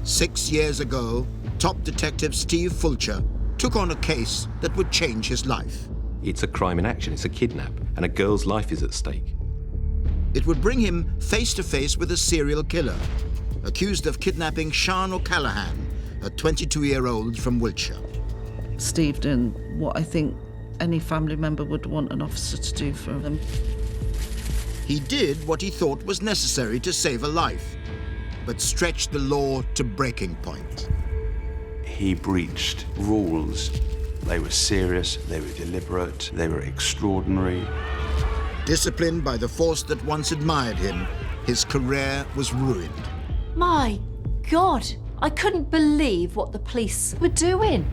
6 years ago, top detective Steve Fulcher took on a case that would change his life. It's a crime in action, it's a kidnap, and a girl's life is at stake. It would bring him face to face with a serial killer, accused of kidnapping Sian O'Callaghan, a 22-year-old from Wiltshire. Steve doing what I think any family member would want an officer to do for them. He did what he thought was necessary to save a life, but stretched the law to breaking point. He breached rules. They were serious, they were deliberate, they were extraordinary. Disciplined by the force that once admired him, his career was ruined. My God, I couldn't believe what the police were doing.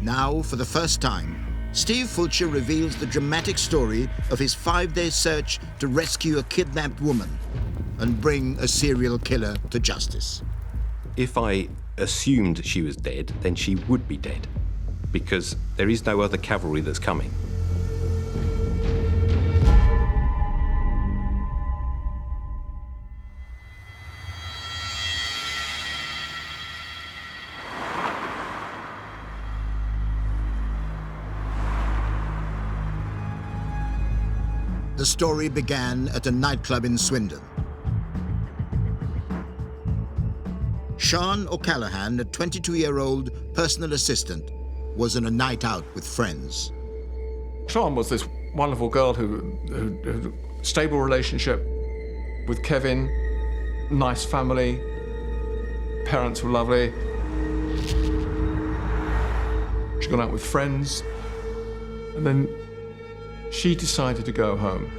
Now, for the first time, Steve Fulcher reveals the dramatic story of his 5-day search to rescue a kidnapped woman and bring a serial killer to justice. If I assumed she was dead, then she would be dead, because there is no other cavalry that's coming. The story began at a nightclub in Swindon. Sian O'Callaghan, a 22-year-old personal assistant, was on a night out with friends. Sian was this wonderful girl who had a stable relationship with Kevin, nice family, parents were lovely. She'd gone out with friends, and then she decided to go home.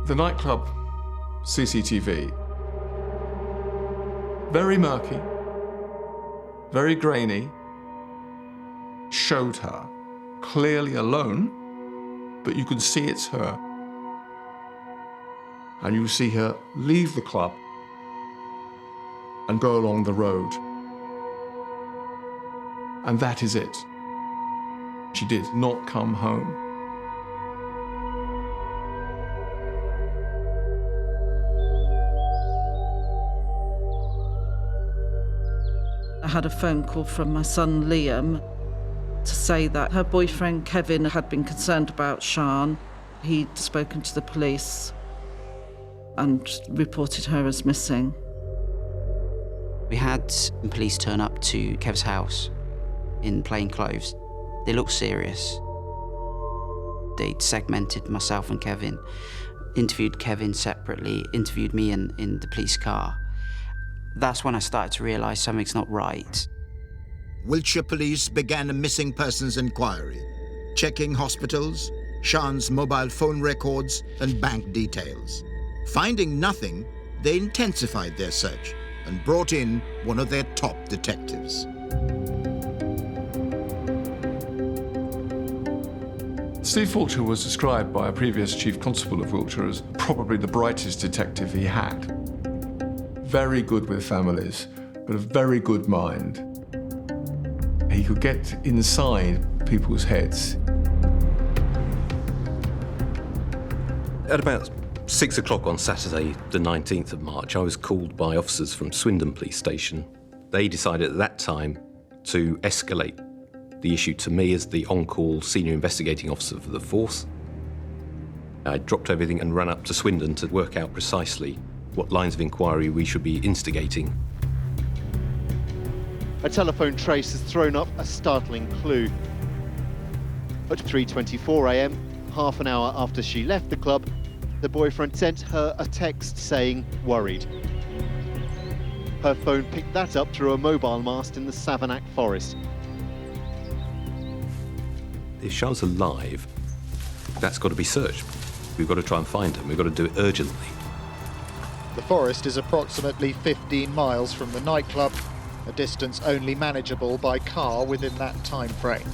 The nightclub CCTV, very murky, very grainy, showed her clearly alone, but you could see it's her. And you see her leave the club and go along the road. And that is it. She did not come home. I had a phone call from my son Liam to say that her boyfriend Kevin had been concerned about Sian. He'd spoken to the police and reported her as missing. We had police turn up to Kev's house in plain clothes. They looked serious. They'd segmented myself and Kevin, interviewed Kevin separately, interviewed me in the police car. That's when I started to realise something's not right. Wiltshire police began a missing persons inquiry, checking hospitals, Sian's mobile phone records and bank details. Finding nothing, they intensified their search and brought in one of their top detectives. Steve Fulcher was described by a previous chief constable of Wiltshire as probably the brightest detective he had. Very good with families, but a very good mind. He could get inside people's heads. At about 6 o'clock on Saturday, the 19th of March, I was called by officers from Swindon Police Station. They decided at that time to escalate the issue to me as the on-call senior investigating officer for the force. I dropped everything and ran up to Swindon to work out precisely what lines of inquiry we should be instigating. A telephone trace has thrown up a startling clue. At 3:24 a.m, half an hour after she left the club, the boyfriend sent her a text saying, "worried." Her phone picked that up through a mobile mast in the Savanac forest. If Sian's alive, that's got to be searched. We've got to try and find her. We've got to do it urgently. The forest is approximately 15 miles from the nightclub, a distance only manageable by car within that time frame.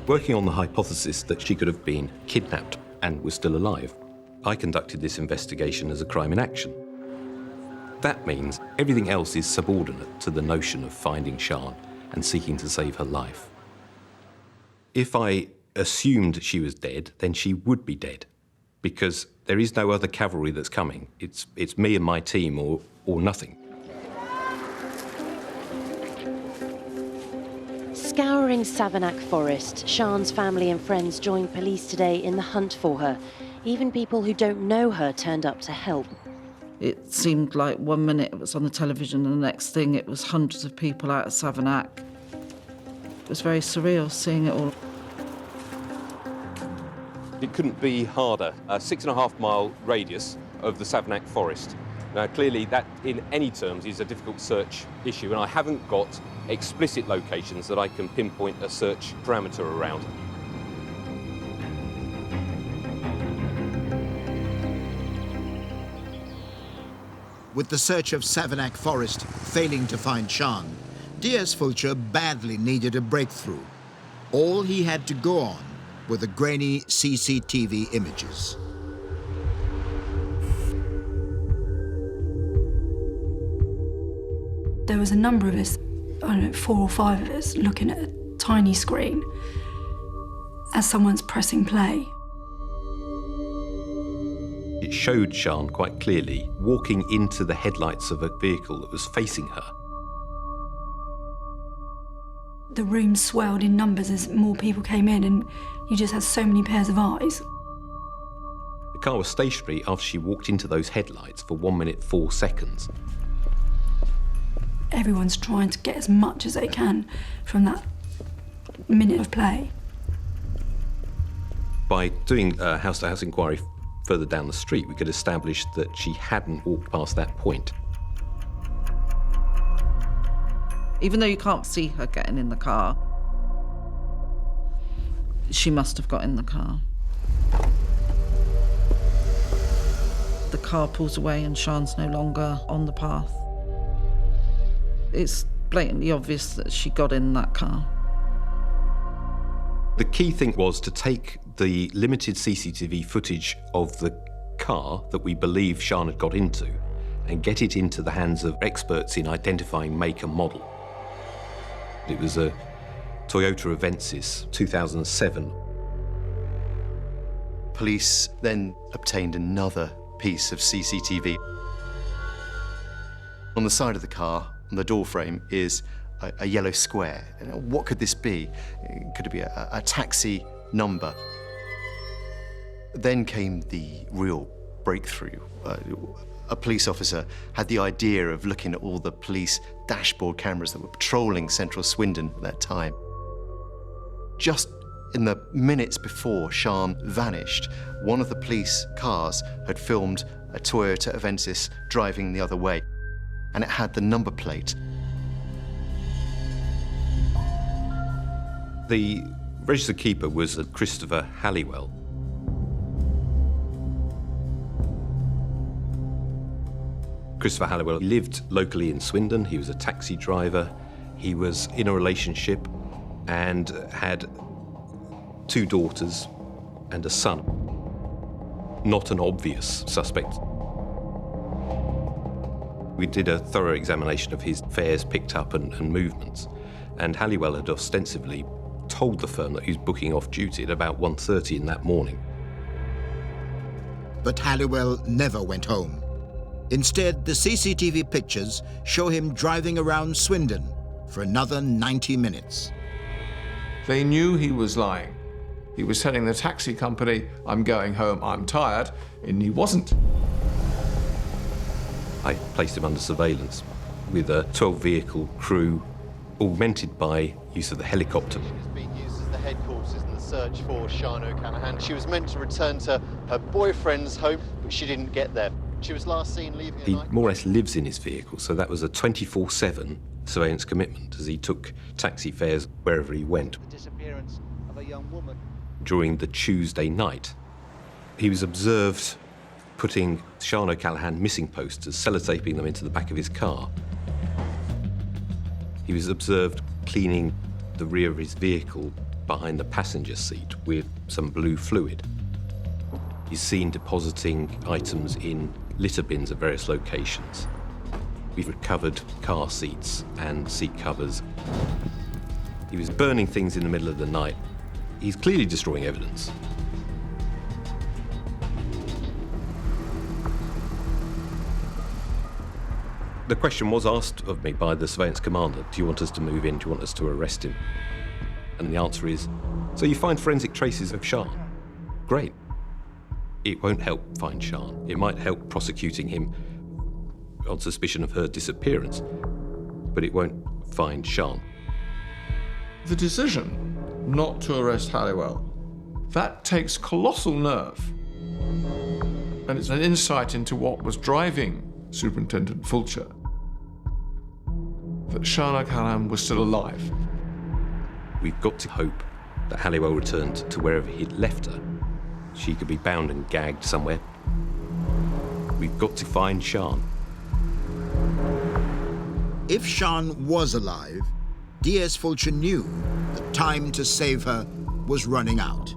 Working on the hypothesis that she could have been kidnapped and was still alive, I conducted this investigation as a crime in action. That means everything else is subordinate to the notion of finding Sian and seeking to save her life. If I assumed she was dead, then she would be dead, because there is no other cavalry that's coming. It's me and my team or nothing. Scouring Savanac Forest, Sian's family and friends joined police today in the hunt for her. Even people who don't know her turned up to help. It seemed like 1 minute it was on the television and the next thing it was hundreds of people out of Savanac. It was very surreal seeing it all. It couldn't be harder. A 6.5-mile radius of the Savanac Forest. Now, clearly, that in any terms is a difficult search issue, and I haven't got explicit locations that I can pinpoint a search parameter around. With the search of Savanac Forest failing to find Sian, DS Fulcher badly needed a breakthrough. All he had to go on were the grainy CCTV images. There was a number of us, I don't know, 4 or 5 of us, looking at a tiny screen as someone's pressing play. It showed Sian quite clearly walking into the headlights of a vehicle that was facing her. The room swelled in numbers as more people came in, and you just had so many pairs of eyes. The car was stationary after she walked into those headlights for 1 minute 4 seconds. Everyone's trying to get as much as they can from that minute of play. By doing a house-to-house inquiry further down the street, we could establish that she hadn't walked past that point. Even though you can't see her getting in the car, she must have got in the car. The car pulls away and Sian's no longer on the path. It's blatantly obvious that she got in that car. The key thing was to take the limited CCTV footage of the car that we believe Sian had got into and get it into the hands of experts in identifying make and model. It was a Toyota Avensis 2007. Police then obtained another piece of CCTV. On the side of the car, on the door frame, is a yellow square. What could this be? Could it be a taxi number? Then came the real breakthrough. A police officer had the idea of looking at all the police dashboard cameras that were patrolling central Swindon at that time. Just in the minutes before Sian vanished, one of the police cars had filmed a Toyota Avensis driving the other way, and it had the number plate. The registered keeper was a Christopher Halliwell. Christopher Halliwell lived locally in Swindon. He was a taxi driver. He was in a relationship and had 2 daughters and a son. Not an obvious suspect. We did a thorough examination of his fares picked up and movements, and Halliwell had ostensibly told the firm that he was booking off duty at about 1:30 in that morning. But Halliwell never went home. Instead, the CCTV pictures show him driving around Swindon for another 90 minutes. They knew he was lying. He was telling the taxi company, "I'm going home, I'm tired," and he wasn't. I placed him under surveillance with a 12-vehicle crew, augmented by use of the helicopter. It's being used as the headquarters in the search for Sian O'Callaghan. She was meant to return to her boyfriend's home, but she didn't get there. She was last seen leaving at He night. more or less lives in his vehicle, so that was a 24/7 surveillance commitment as he took taxi fares wherever he went. The disappearance of a young woman. During the Tuesday night, he was observed putting Sian O'Callaghan missing posters, sellotaping them into the back of his car. He was observed cleaning the rear of his vehicle behind the passenger seat with some blue fluid. He's seen depositing items in litter bins at various locations. We've recovered car seats and seat covers. He was burning things in the middle of the night, He's clearly destroying evidence. The question was asked of me by the surveillance commander, do you want us to move in, do you want us to arrest him? And the answer is, so you find forensic traces of Sian? Great. It won't help find Sian. It might help prosecuting him on suspicion of her disappearance, but it won't find Sian. The decision not to arrest Halliwell, that takes colossal nerve. And it's an insight into what was driving Superintendent Fulcher, that Sian O'Callaghan was still alive. We've got to hope that Halliwell returned to wherever he'd left her. She could be bound and gagged somewhere. We've got to find Sian. If Sian was alive, DS Fulcher knew the time to save her was running out.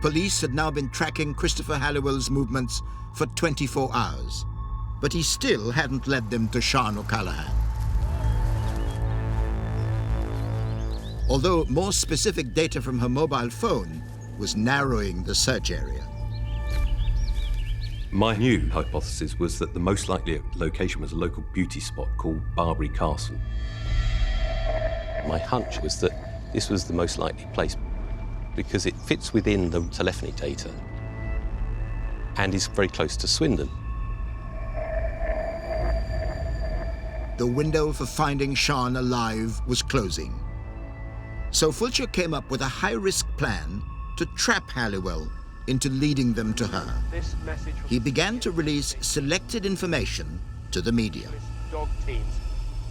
Police had now been tracking Christopher Halliwell's movements for 24 hours, but he still hadn't led them to Sian O'Callaghan. Although more specific data from her mobile phone was narrowing the search area. My new hypothesis was that the most likely location was a local beauty spot called Barbary Castle. My hunch was that this was the most likely place because it fits within the telephony data and is very close to Swindon. The window for finding Sian alive was closing. So Fulcher came up with a high-risk plan to trap Halliwell into leading them to her. He began to release selected information to the media. Dog teams.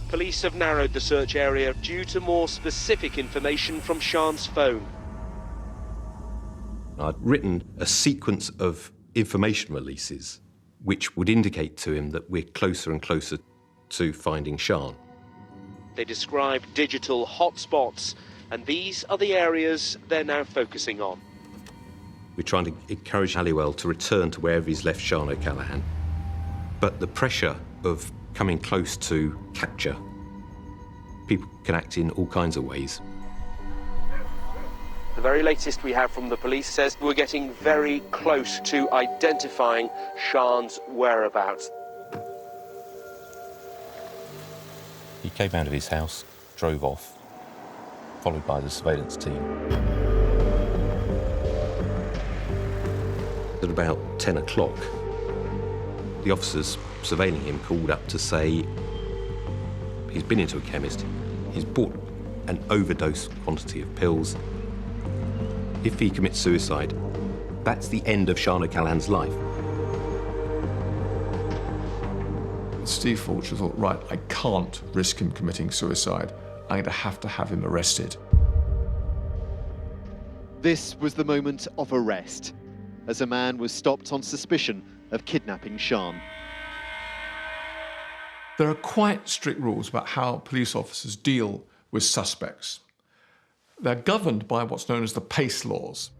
Police have narrowed the search area due to more specific information from Sian's phone. I'd written a sequence of information releases which would indicate to him that we're closer and closer to finding Sian. They describe digital hotspots, and these are the areas they're now focusing on. We're trying to encourage Halliwell to return to wherever he's left Sian O'Callaghan. But the pressure of coming close to capture, people can act in all kinds of ways. The very latest we have from the police says we're getting very close to identifying Sian's whereabouts. He came out of his house, drove off, followed by the surveillance team. At about 10 o'clock, the officers surveilling him called up to say he's been into a chemist, he's bought an overdose quantity of pills. If he commits suicide, that's the end of Sian O'Callaghan's life. Steve Fulcher thought, right, I can't risk him committing suicide. I'm going to have him arrested. This was the moment of arrest, as a man was stopped on suspicion of kidnapping Sian. There are quite strict rules about how police officers deal with suspects. They're governed by what's known as the PACE laws.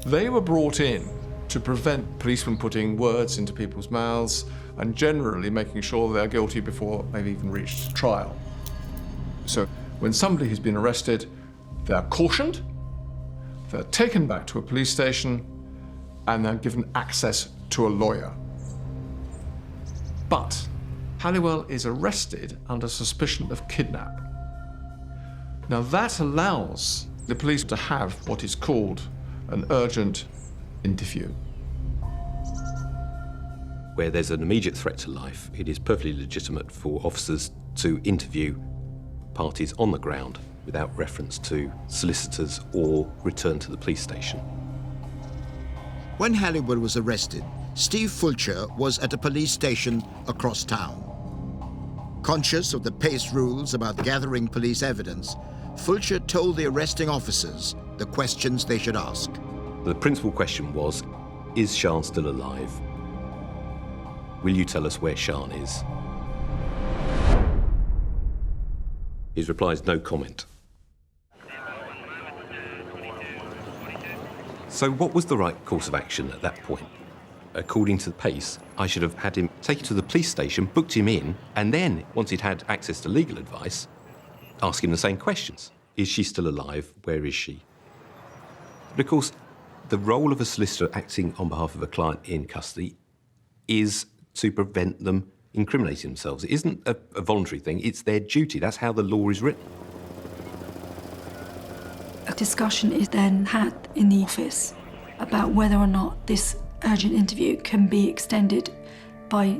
They were brought in to prevent policemen putting words into people's mouths and generally making sure they're guilty before they've even reached trial. So when somebody has been arrested, they're cautioned, they're taken back to a police station, and they're given access to a lawyer. But Halliwell is arrested under suspicion of kidnap. Now that allows the police to have what is called an urgent interview. Where there's an immediate threat to life, it is perfectly legitimate for officers to interview parties on the ground without reference to solicitors or return to the police station. When Halliwell was arrested, Steve Fulcher was at a police station across town. Conscious of the PACE rules about gathering police evidence, Fulcher told the arresting officers the questions they should ask. The principal question was, is Sian still alive? Will you tell us where Sian is? His reply is no comment. So what was the right course of action at that point? According to the PACE, I should have had him taken to the police station, booked him in, and then, once he'd had access to legal advice, asking the same questions. Is she still alive? Where is she? But of course, the role of a solicitor acting on behalf of a client in custody is to prevent them incriminating themselves. It isn't a voluntary thing, it's their duty. That's how the law is written. A discussion is then had in the office about whether or not this urgent interview can be extended by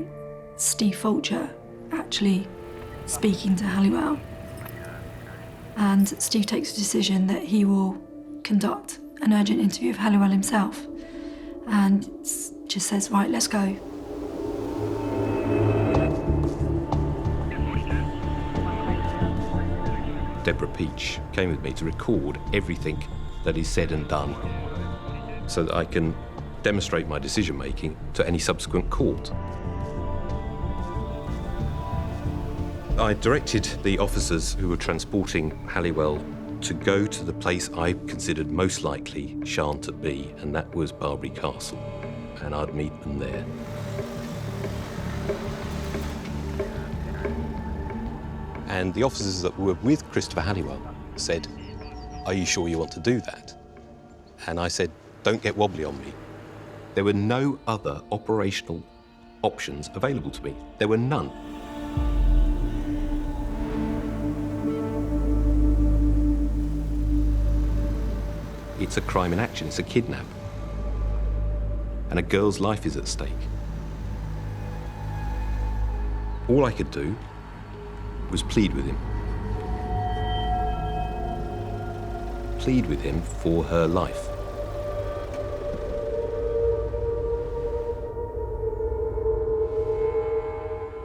Steve Fulcher actually speaking to Halliwell. And Steve takes a decision that he will conduct an urgent interview of Halliwell himself and just says, right, let's go. Deborah Peach came with me to record everything that is said and done so that I can demonstrate my decision-making to any subsequent court. I directed the officers who were transporting Halliwell to go to the place I considered most likely Sian to be, and that was Barbary Castle, and I'd meet them there. And the officers that were with Christopher Halliwell said, "Are you sure you want to do that?" And I said, "Don't get wobbly on me." There were no other operational options available to me. There were none. It's a crime in action, it's a kidnap. And a girl's life is at stake. All I could do was plead with him. Plead with him for her life.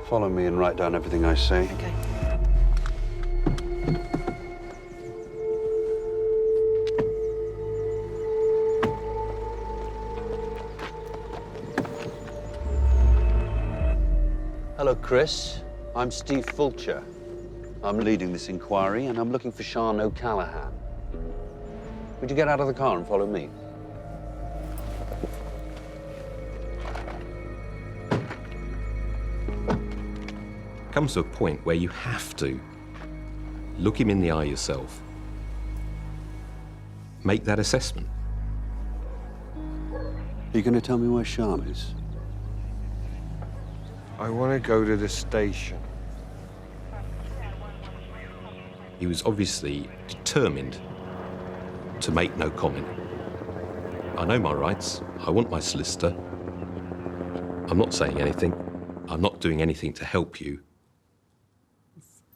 Follow me and write down everything I say. Okay. Hello, Chris. I'm Steve Fulcher. I'm leading this inquiry, and I'm looking for Sian O'Callaghan. Would you get out of the car and follow me? Comes to a point where you have to look him in the eye yourself, make that assessment. Are you going to tell me where Sian is? I want to go to the station. He was obviously determined to make no comment. I know my rights. I want my solicitor. I'm not saying anything. I'm not doing anything to help you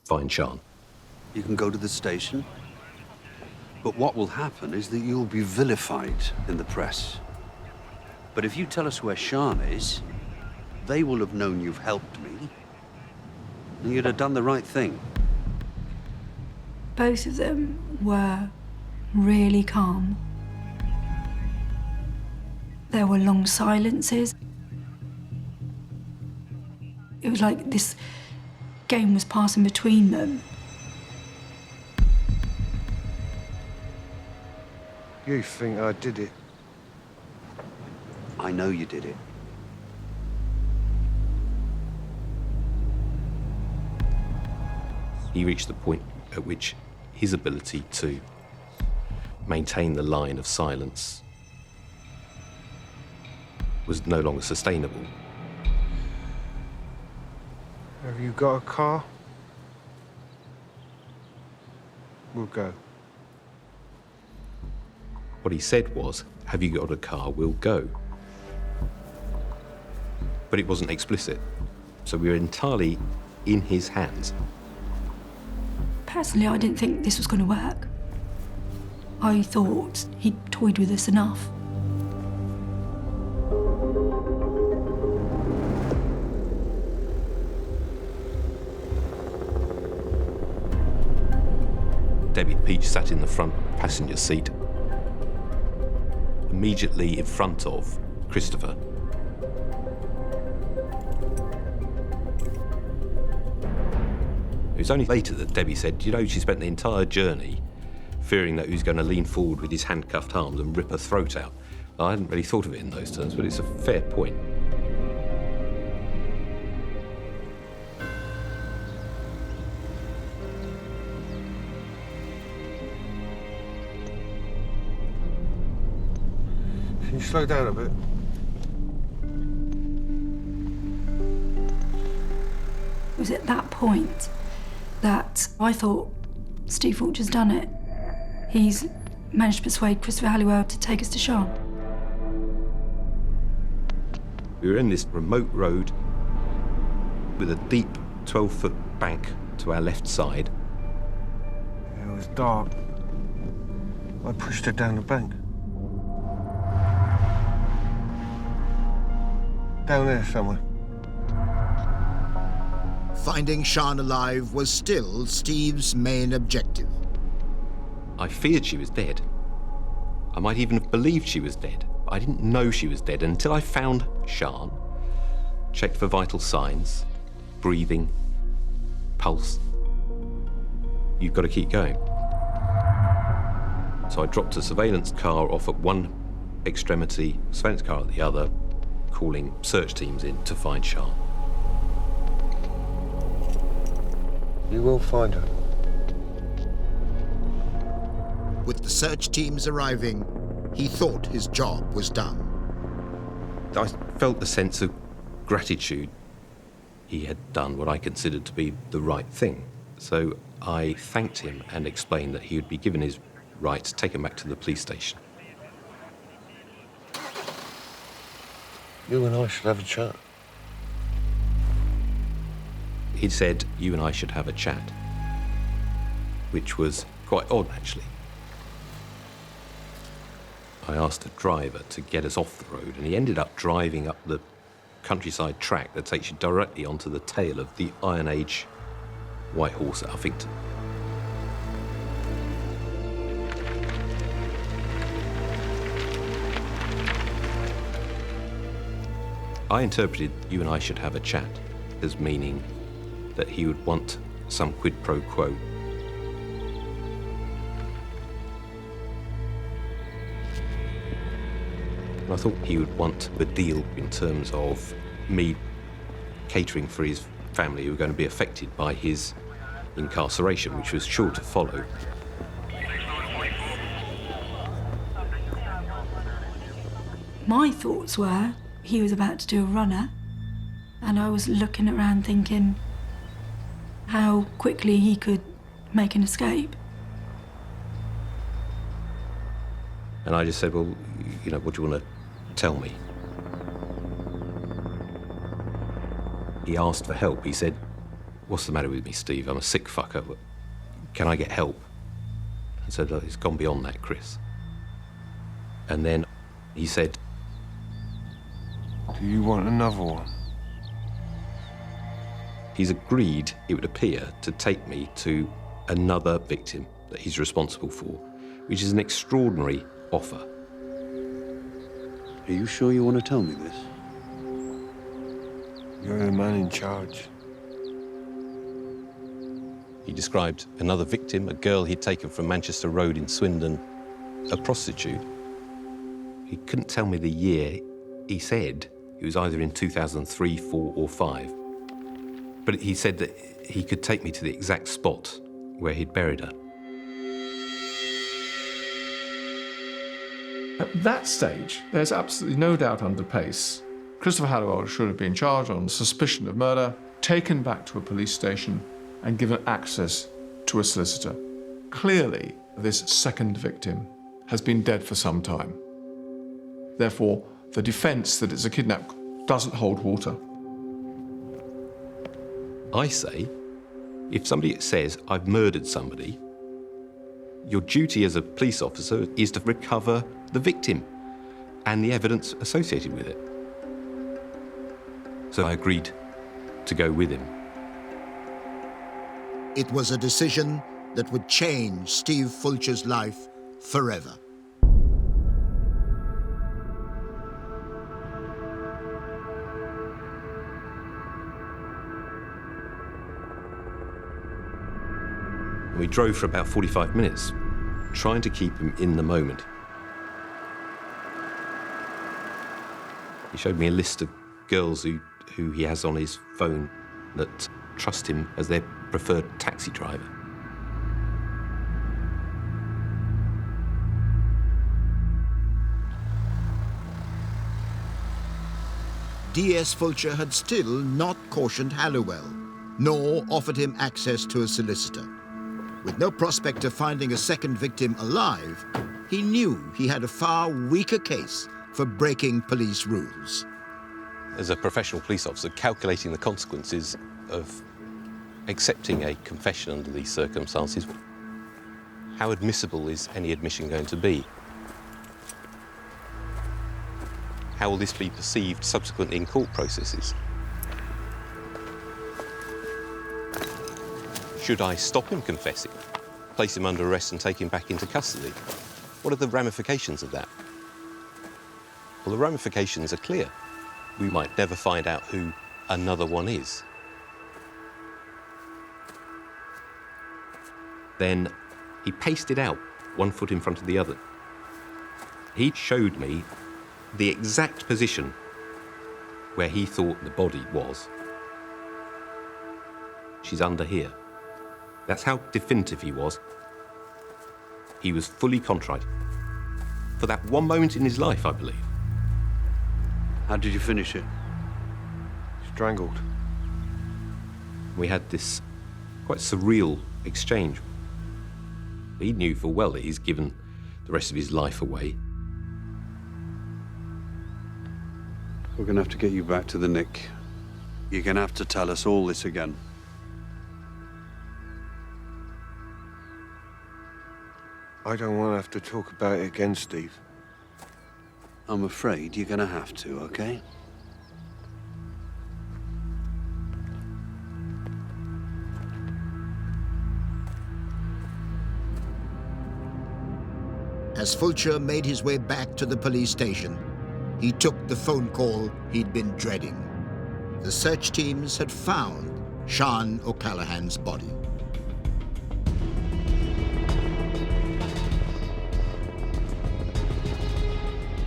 find Sian. You can go to the station, but what will happen is that you'll be vilified in the press. But if you tell us where Sian is, they will have known you've helped me, and you'd have done the right thing. Both of them were really calm. There were long silences. It was like this game was passing between them. You think I did it? I know you did it. He reached the point at which his ability to maintain the line of silence was no longer sustainable. Have you got a car? We'll go. What he said was, "Have you got a car? We'll go." But it wasn't explicit, so we were entirely in his hands. Personally, I didn't think this was going to work. I thought he'd toyed with us enough. Debbie Peach sat in the front passenger seat, immediately in front of Christopher. It was only later that Debbie said, you know, she spent the entire journey fearing that he was going to lean forward with his handcuffed arms and rip her throat out. I hadn't really thought of it in those terms, but it's a fair point. Can you slow down a bit? It was at that point that I thought Steve Fulcher's done it. He's managed to persuade Christopher Halliwell to take us to Sian. We were in this remote road with a deep 12-foot bank to our left side. It was dark. I pushed her down the bank. Down there somewhere. Finding Sian alive was still Steve's main objective. I feared she was dead. I might even have believed she was dead, but I didn't know she was dead until I found Sian, checked for vital signs, breathing, pulse. You've got to keep going. So I dropped a surveillance car off at one extremity, surveillance car at the other, calling search teams in to find Sian. You will find her. With the search teams arriving, he thought his job was done. I felt a sense of gratitude. He had done what I considered to be the right thing. So I thanked him and explained that he would be given his rights taken back to the police station. You and I should have a chat. He'd said, you and I should have a chat, which was quite odd, actually. I asked a driver to get us off the road, and he ended up driving up the countryside track that takes you directly onto the tail of the Iron Age White Horse at Uffington. I interpreted you and I should have a chat as meaning that he would want some quid pro quo. And I thought he would want the deal in terms of me catering for his family who were going to be affected by his incarceration, which was sure to follow. My thoughts were he was about to do a runner, and I was looking around thinking how quickly he could make an escape. And I just said, well, you know, what do you want to tell me? He asked for help. He said, what's the matter with me, Steve? I'm a sick fucker. Can I get help? I said, oh, it's gone beyond that, Chris. And then he said, do you want another one? He's agreed, it would appear, to take me to another victim that he's responsible for, which is an extraordinary offer. Are you sure you want to tell me this? You're the man in charge. He described another victim, a girl he'd taken from Manchester Road in Swindon, a prostitute. He couldn't tell me the year. He said it was either in 2003, 4 or 5. But he said that he could take me to the exact spot where he'd buried her. At that stage, there's absolutely no doubt under pace. Christopher Halliwell should have been charged on suspicion of murder, taken back to a police station, and given access to a solicitor. Clearly, this second victim has been dead for some time. Therefore, the defence that it's a kidnap doesn't hold water. I say, if somebody says, I've murdered somebody, your duty as a police officer is to recover the victim and the evidence associated with it. So I agreed to go with him. It was a decision that would change Steve Fulcher's life forever. We drove for about 45 minutes, trying to keep him in the moment. He showed me a list of girls who he has on his phone that trust him as their preferred taxi driver. DS Fulcher had still not cautioned Halliwell, nor offered him access to a solicitor. With no prospect of finding a second victim alive, he knew he had a far weaker case for breaking police rules. As a professional police officer, calculating the consequences of accepting a confession under these circumstances, how admissible is any admission going to be? How will this be perceived subsequently in court processes? Should I stop him confessing, place him under arrest and take him back into custody? What are the ramifications of that? Well, the ramifications are clear. We might never find out who another one is. Then he paced it out, one foot in front of the other. He showed me the exact position where he thought the body was. She's under here. That's how definitive he was. He was fully contrite. For that one moment in his life, I believe. How did you finish it? Strangled. We had this quite surreal exchange. He knew full well that he's given the rest of his life away. We're going to have to get you back to the Nick. You're going to have to tell us all this again. I don't want to have to talk about it again, Steve. I'm afraid you're going to have to, okay? As Fulcher made his way back to the police station, he took the phone call he'd been dreading. The search teams had found Sian O'Callaghan's body.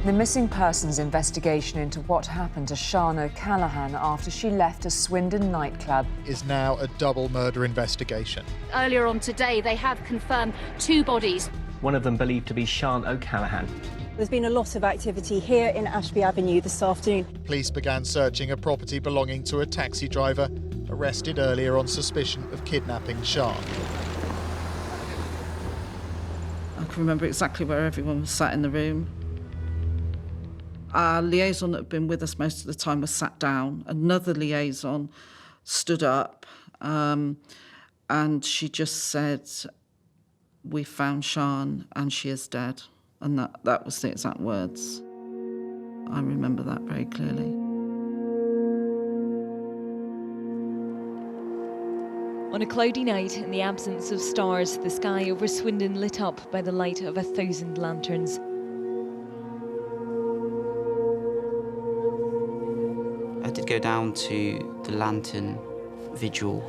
The missing persons investigation into what happened to Sian O'Callaghan after she left a Swindon nightclub is now a double murder investigation. Earlier on today, they have confirmed 2 bodies. One of them believed to be Sian O'Callaghan. There's been a lot of activity here in Ashby Avenue this afternoon. Police began searching a property belonging to a taxi driver arrested earlier on suspicion of kidnapping Sian. I can remember exactly where everyone was sat in the room. Our liaison that had been with us most of the time was sat down. Another liaison stood up and she just said, "We found Sian and she is dead." And that was the exact words. I remember that very clearly. On a cloudy night, in the absence of stars, the sky over Swindon lit up by the light of 1,000 lanterns. I did go down to the lantern vigil.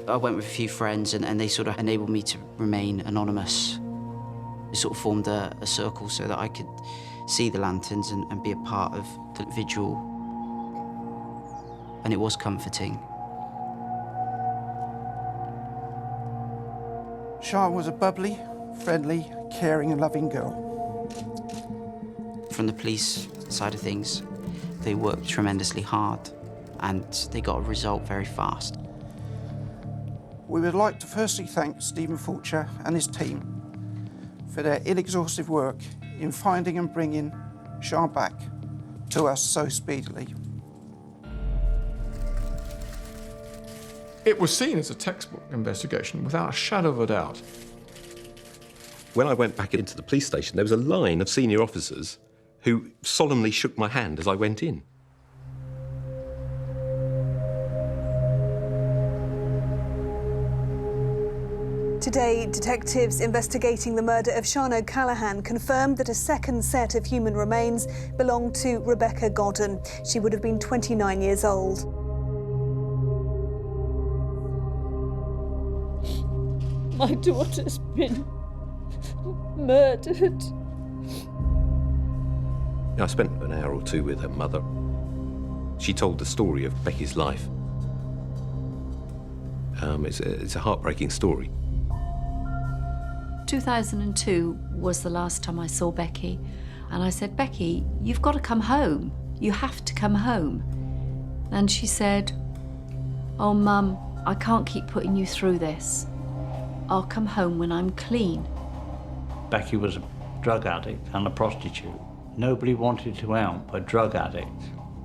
I went with a few friends and they sort of enabled me to remain anonymous. We sort of formed a circle so that I could see the lanterns and be a part of the vigil. And it was comforting. Sian was a bubbly, friendly, caring and loving girl. From the police side of things, they worked tremendously hard and they got a result very fast. We would like to firstly thank Stephen Fulcher and his team for their inexhaustive work in finding and bringing Sian back to us so speedily. It was seen as a textbook investigation without a shadow of a doubt. When I went back into the police station, there was a line of senior officers who solemnly shook my hand as I went in. Today, detectives investigating the murder of Sian O'Callaghan confirmed that a second set of human remains belonged to Rebecca Godden. She would have been 29 years old. My daughter's been murdered. I spent an hour or two with her mother. She told the story of Becky's life. It's a heartbreaking story. 2002 was the last time I saw Becky, and I said, "Becky, you've got to come home. You have to come home. And she said, "Oh, Mum, I can't keep putting you through this. I'll come home when I'm clean." Becky was a drug addict and a prostitute. Nobody wanted to help a drug addict.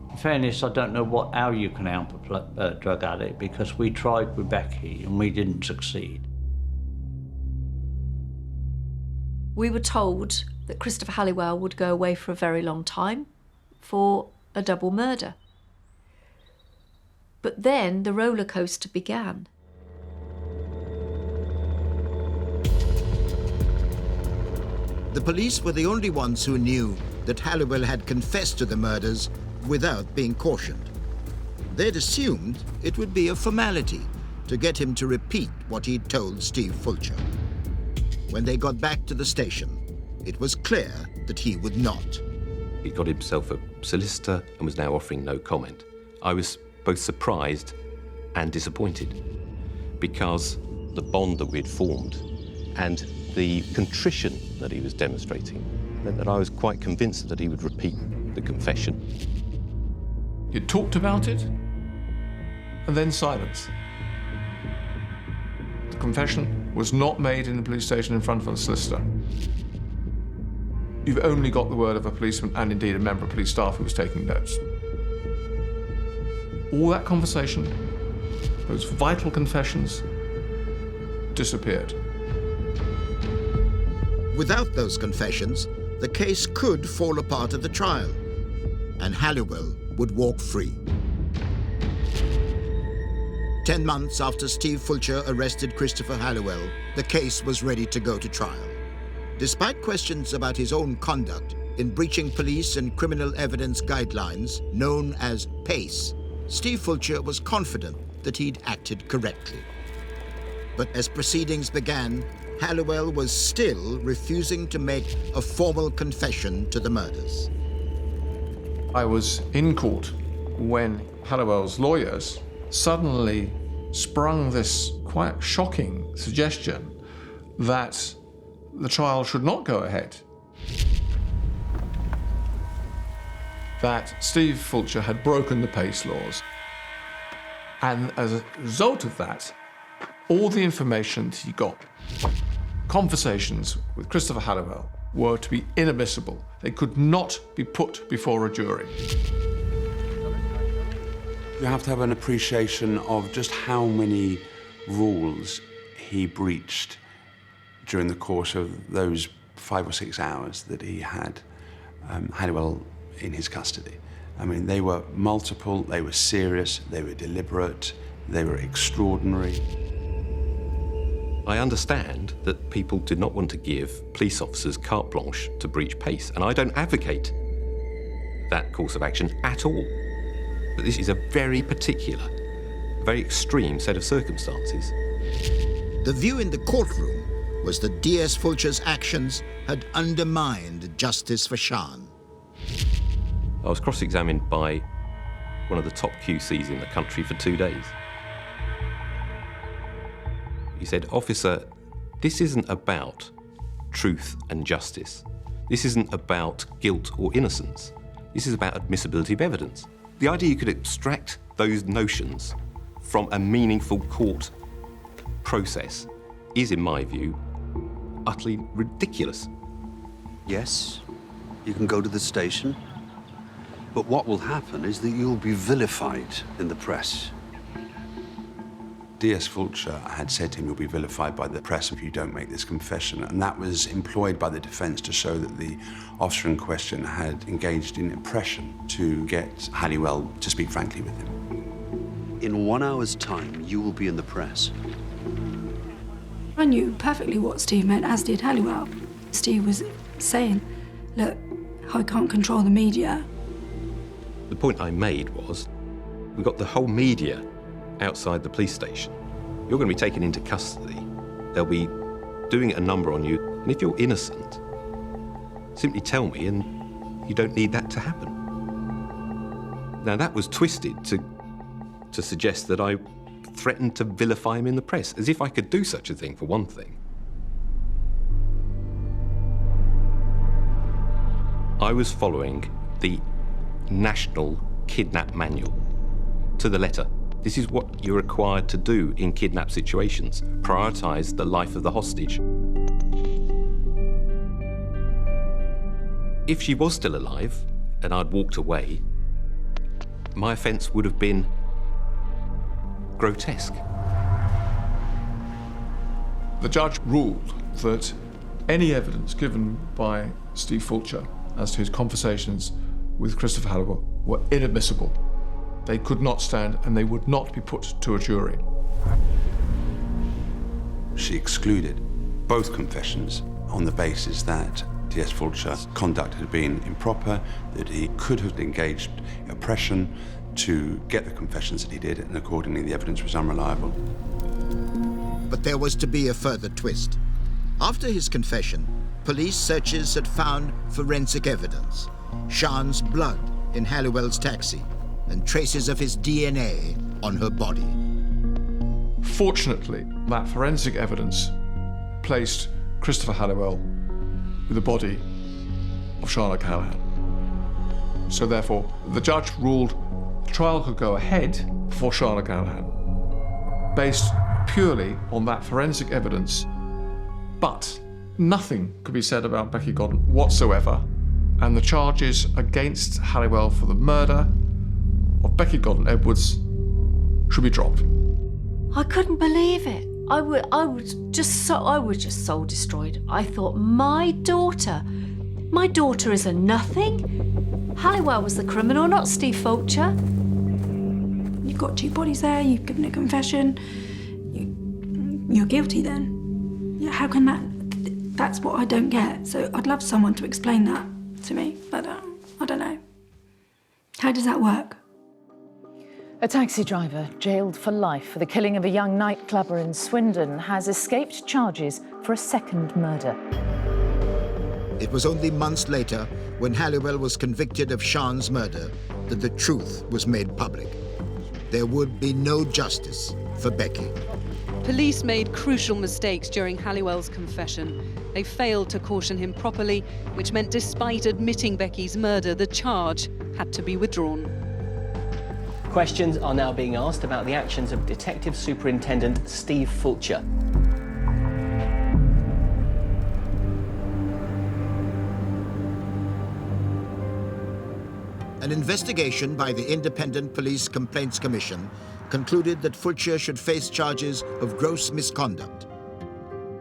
In fairness, I don't know how you can help a drug addict, because we tried with Becky and we didn't succeed. We were told that Christopher Halliwell would go away for a very long time for a double murder. But then the roller coaster began. The police were the only ones who knew that Halliwell had confessed to the murders without being cautioned. They'd assumed it would be a formality to get him to repeat what he'd told Steve Fulcher. When they got back to the station, it was clear that he would not. He got himself a solicitor and was now offering no comment. I was both surprised and disappointed, because the bond that we'd formed and the contrition that he was demonstrating meant that I was quite convinced that he would repeat the confession. You talked about it, and then silence. The confession was not made in the police station in front of a solicitor. You've only got the word of a policeman and indeed a member of police staff who was taking notes. All that conversation, those vital confessions, disappeared. Without those confessions, the case could fall apart at the trial, and Halliwell would walk free. 10 months after Steve Fulcher arrested Christopher Halliwell, the case was ready to go to trial. Despite questions about his own conduct in breaching police and criminal evidence guidelines known as PACE, Steve Fulcher was confident that he'd acted correctly. But as proceedings began, Halliwell was still refusing to make a formal confession to the murders. I was in court when Halliwell's lawyers suddenly sprung this quite shocking suggestion that the trial should not go ahead. That Steve Fulcher had broken the PACE laws. And as a result of that, all the information that he got, conversations with Christopher Halliwell, were to be inadmissible. They could not be put before a jury. You have to have an appreciation of just how many rules he breached during the course of those 5 or 6 hours that he had Halliwell in his custody. I mean, they were multiple, they were serious, they were deliberate, they were extraordinary. I understand that people did not want to give police officers carte blanche to breach PACE, and I don't advocate that course of action at all. But this is a very particular, very extreme set of circumstances. The view in the courtroom was that D.S. Fulcher's actions had undermined justice for Sian. I was cross-examined by one of the top QCs in the country for 2 days. He said, "Officer, this isn't about truth and justice. This isn't about guilt or innocence. This is about admissibility of evidence." The idea you could extract those notions from a meaningful court process is, in my view, utterly ridiculous. Yes, you can go to the station, but what will happen is that you'll be vilified in the press. D.S. Fulcher had said to him, "You'll be vilified by the press if you don't make this confession," and that was employed by the defence to show that the officer in question had engaged in oppression to get Halliwell to speak frankly with him. In 1 hour's time, you will be in the press. I knew perfectly what Steve meant, as did Halliwell. Steve was saying, look, I can't control the media. The point I made was, we've got the whole media outside the police station. You're going to be taken into custody. They'll be doing a number on you, and if you're innocent, simply tell me and you don't need that to happen. Now that was twisted to suggest that I threatened to vilify him in the press, as if I could do such a thing, for one thing. I was following the national kidnap manual to the letter. This is what you're required to do in kidnap situations. Prioritise the life of the hostage. If she was still alive and I'd walked away, my offence would have been grotesque. The judge ruled that any evidence given by Steve Fulcher as to his conversations with Christopher Halliwell were inadmissible. They could not stand and they would not be put to a jury. She excluded both confessions on the basis that T.S. Fulcher's conduct had been improper, that he could have engaged in oppression to get the confessions that he did, and accordingly the evidence was unreliable. But there was to be a further twist. After his confession, police searches had found forensic evidence. Sian's blood in Halliwell's taxi and traces of his DNA on her body. Fortunately, that forensic evidence placed Christopher Halliwell with the body of Sian O'Callaghan. So therefore, the judge ruled the trial could go ahead for Sian O'Callaghan based purely on that forensic evidence, but nothing could be said about Becky Godden whatsoever, and the charges against Halliwell for the murder of Becky Godden Edwards should be dropped. I couldn't believe it. I was just soul destroyed. I thought, my daughter is a nothing. Halliwell was the criminal, not Steve Fulcher. You've got two bodies there, you've given a confession. You're guilty then. Yeah, how can that's what I don't get. So I'd love someone to explain that to me, but I don't know. How does that work? A taxi driver jailed for life for the killing of a young nightclubber in Swindon has escaped charges for a second murder. It was only months later, when Halliwell was convicted of Sian's murder, that the truth was made public. There would be no justice for Becky. Police made crucial mistakes during Halliwell's confession. They failed to caution him properly, which meant despite admitting Becky's murder, the charge had to be withdrawn. Questions are now being asked about the actions of Detective Superintendent Steve Fulcher. An investigation by the Independent Police Complaints Commission concluded that Fulcher should face charges of gross misconduct.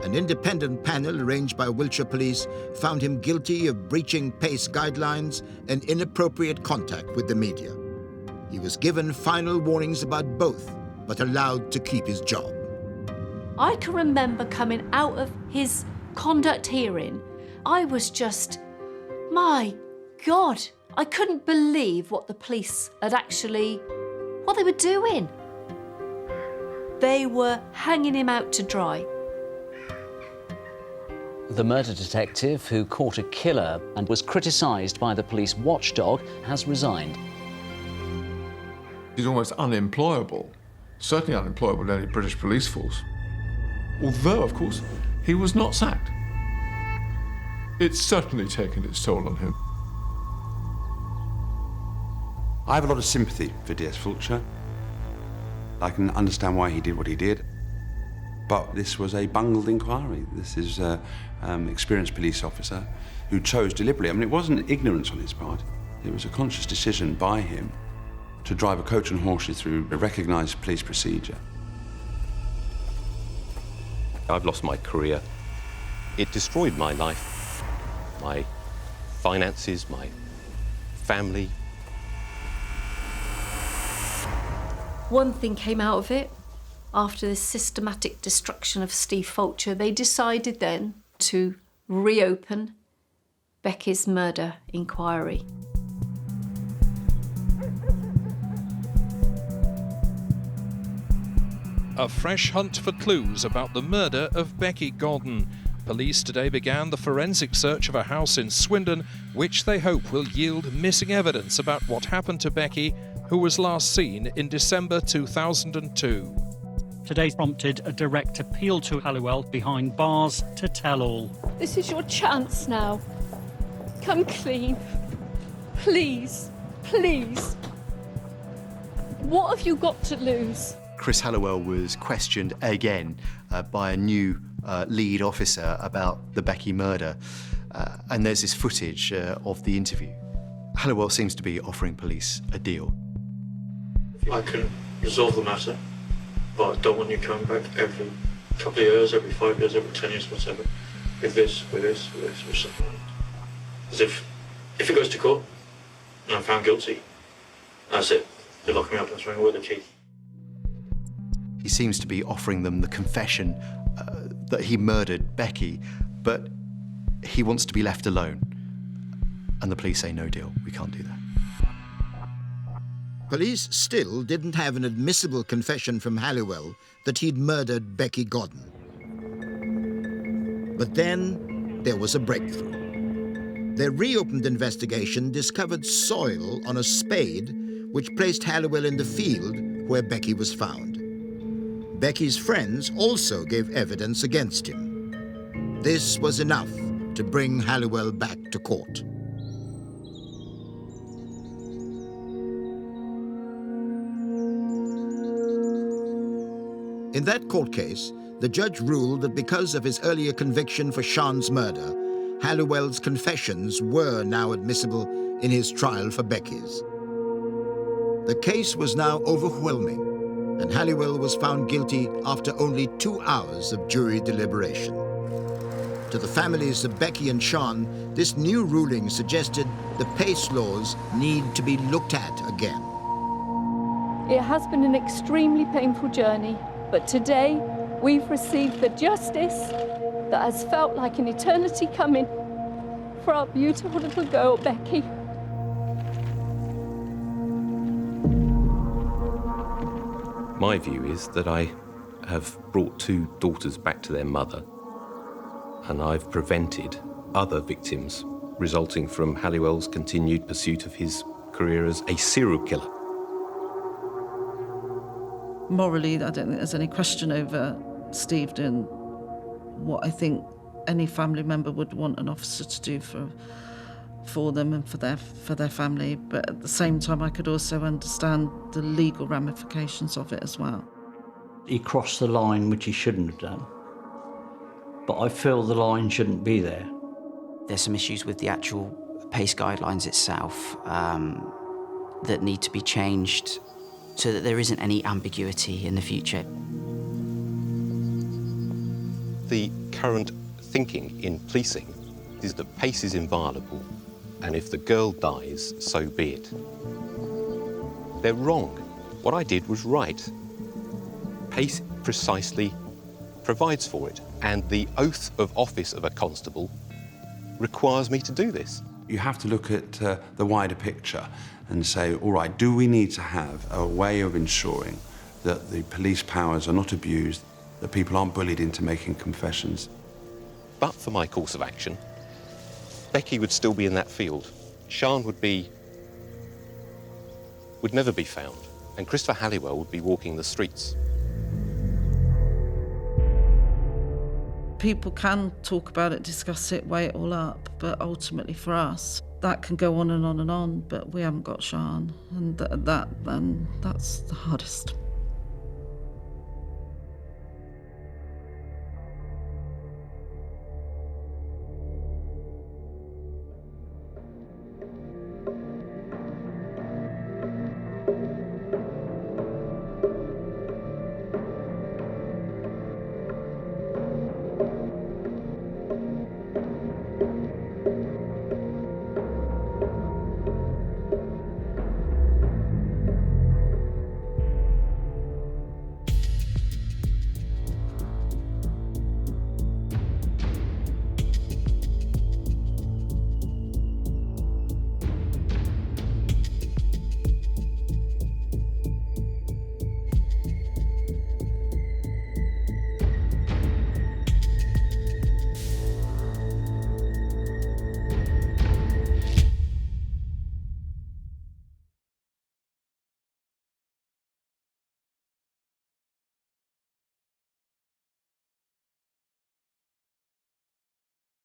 An independent panel arranged by Wiltshire Police found him guilty of breaching PACE guidelines and inappropriate contact with the media. He was given final warnings about both, but allowed to keep his job. I can remember coming out of his conduct hearing. I was just, my God, I couldn't believe what the police had what they were doing. They were hanging him out to dry. The murder detective who caught a killer and was criticised by the police watchdog has resigned. He's almost unemployable, certainly unemployable in any British police force. Although, of course, he was not sacked. It's certainly taken its toll on him. I have a lot of sympathy for D.S. Fulcher. I can understand why he did what he did. But this was a bungled inquiry. This is an experienced police officer who chose deliberately. I mean, it wasn't ignorance on his part. It was a conscious decision by him to drive a coach and horses through a recognised police procedure. I've lost my career. It destroyed my life, my finances, my family. One thing came out of it. After this systematic destruction of Steve Fulcher, they decided then to reopen Becky's murder inquiry. A fresh hunt for clues about the murder of Becky Godden. Police today began the forensic search of a house in Swindon, which they hope will yield missing evidence about what happened to Becky, who was last seen in December 2002. Today's prompted a direct appeal to Halliwell behind bars to tell all. This is your chance now. Come clean. Please. please. What have you got to lose? Chris Halliwell was questioned again by a new lead officer about the Becky murder, and there's this footage of the interview. Halliwell seems to be offering police a deal. I can resolve the matter, but I don't want you coming back every couple of years, every 5 years, every 10 years, whatever, with this, with something. As if it goes to court and I'm found guilty, that's it. They lock me up and throw me away the key. He seems to be offering them the confession that he murdered Becky, but he wants to be left alone. And the police say, no deal, we can't do that. Police still didn't have an admissible confession from Halliwell that he'd murdered Becky Godden. But then there was a breakthrough. Their reopened investigation discovered soil on a spade which placed Halliwell in the field where Becky was found. Becky's friends also gave evidence against him. This was enough to bring Halliwell back to court. In that court case, the judge ruled that because of his earlier conviction for Sian's murder, Halliwell's confessions were now admissible in his trial for Becky's. The case was now overwhelming, and Halliwell was found guilty after only 2 hours of jury deliberation. To the families of Becky and Sian, this new ruling suggested the PACE laws need to be looked at again. It has been an extremely painful journey, but today we've received the justice that has felt like an eternity coming for our beautiful little girl, Becky. My view is that I have brought 2 daughters back to their mother, and I've prevented other victims resulting from Halliwell's continued pursuit of his career as a serial killer. Morally, I don't think there's any question over Steve doing what I think any family member would want an officer to do for them and for their family. But at the same time, I could also understand the legal ramifications of it as well. He crossed the line, which he shouldn't have done. But I feel the line shouldn't be there. There's some issues with the actual PACE guidelines itself that need to be changed so that there isn't any ambiguity in the future. The current thinking in policing is that PACE is inviolable, and if the girl dies, so be it. They're wrong. What I did was right. PACE precisely provides for it, and the oath of office of a constable requires me to do this. You have to look at the wider picture and say, all right, do we need to have a way of ensuring that the police powers are not abused, that people aren't bullied into making confessions? But for my course of action, Becky would still be in that field. Sian would never be found, and Christopher Halliwell would be walking the streets. People can talk about it, discuss it, weigh it all up, but ultimately for us, that can go on and on and on, but we haven't got Sian, and that's the hardest.